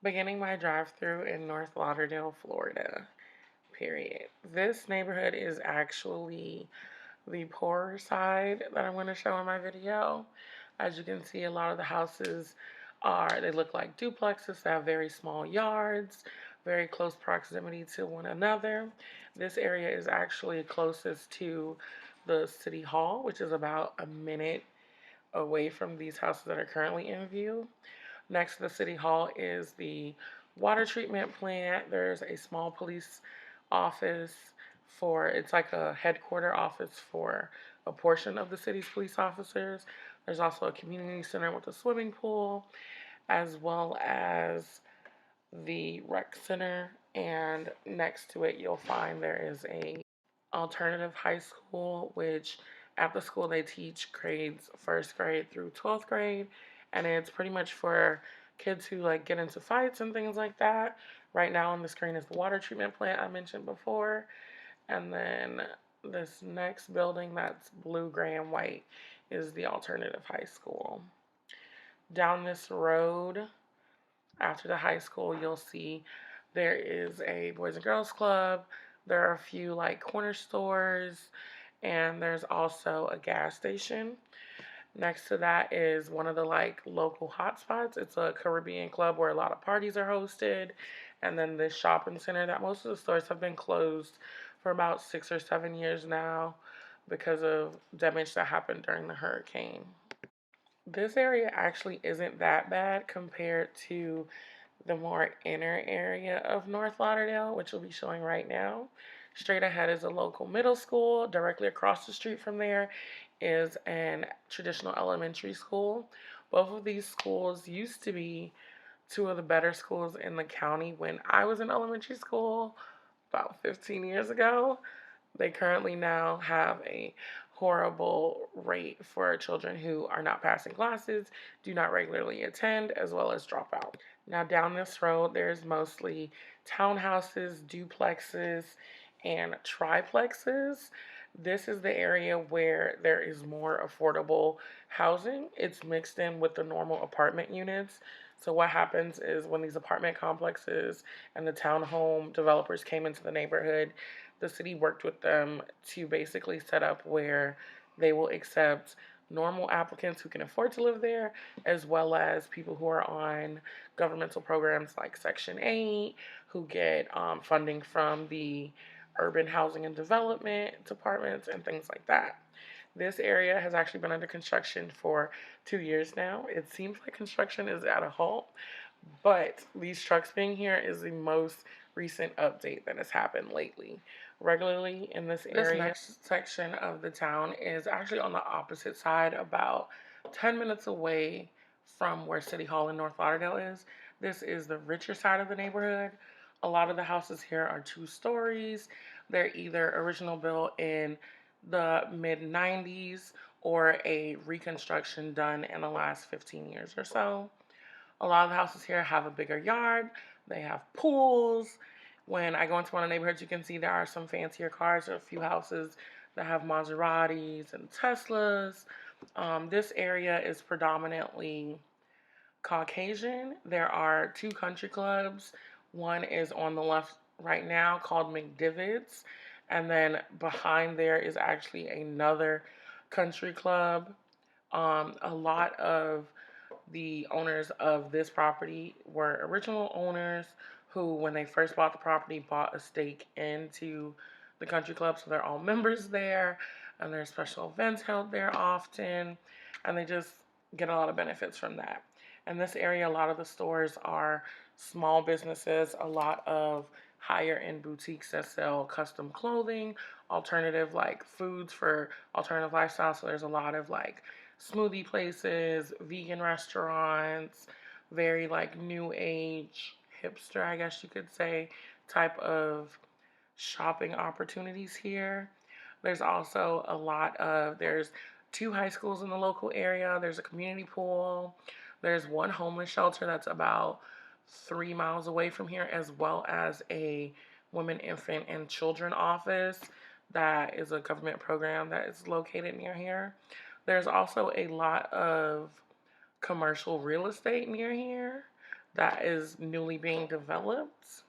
Beginning my drive-through in North Lauderdale, Florida, period. This neighborhood is actually the poorer side that I'm going to show in my video. As you can see, a lot of the houses they look like duplexes that have very small yards, very close proximity to one another. This area is actually closest to the city hall, which is about a minute away from these houses that are currently in view. Next to the city hall is the water treatment plant. There's a small police office it's like a headquarter office for a portion of the city's police officers. There's also a community center with a swimming pool, as well as the rec center. And next to it, you'll find there is a alternative high school, which at the school they teach grades first grade through 12th grade, and it's pretty much for kids who like get into fights and things like that. Right now on the screen is the water treatment plant I mentioned before, and then this next building that's blue, gray, and white is the alternative high school. Down this road after the high school, you'll see there is a Boys and Girls Club. There are a few like corner stores, and there's also a gas station. Next to that is one of the like local hotspots. It's a Caribbean club where a lot of parties are hosted. And then this shopping center that most of the stores have been closed for about 6 or 7 years now because of damage that happened during the hurricane. This area actually isn't that bad compared to the more inner area of North Lauderdale, which we'll be showing right now. Straight ahead is a local middle school. Directly across the street from there is an traditional elementary school. Both of these schools used to be two of the better schools in the county when I was in elementary school about 15 years ago. They currently now have a horrible rate for children who are not passing classes, do not regularly attend, as well as drop out. Now, down this road, there's mostly townhouses, duplexes, and triplexes. This is the area where there is more affordable housing. It's mixed in with the normal apartment units. So, what happens is when these apartment complexes and the townhome developers came into the neighborhood, the city worked with them to basically set up where they will accept normal applicants who can afford to live there, as well as people who are on governmental programs like Section 8, who get funding from the urban housing and development departments and things like that. This area has actually been under construction for 2 years now. It seems like construction is at a halt, but these trucks being here is the most recent update that has happened lately. Regularly in this area, this next section of the town is actually on the opposite side, about 10 minutes away from where City Hall in North Lauderdale is. This is the richer side of the neighborhood. A lot of the houses here are 2 stories. They're either original built in the mid 90s or a reconstruction done in the last 15 years or so. A lot of the houses here have a bigger yard. They have pools. When I go into one of the neighborhoods, you can see there are some fancier cars. There are a few houses that have Maseratis and Teslas. This area is predominantly Caucasian. There are two country clubs. One is on the left right now called McDivitt's, and then behind there is actually another country club. A lot of the owners of this property were original owners who, when they first bought the property, bought a stake into the country club. So they're all members there, and there's special events held there often, and they just get a lot of benefits from that. In this area, a lot of the stores are small businesses, a lot of higher end boutiques that sell custom clothing, alternative like foods for alternative lifestyles. So there's a lot of like smoothie places, vegan restaurants, very like new age, hipster, I guess you could say, type of shopping opportunities here. There's also there's two high schools in the local area, there's a community pool, there's one homeless shelter that's about 3 miles away from here, as well as a women, infant, and children office that is a government program that is located near here. There's also a lot of commercial real estate near here. that is newly being developed.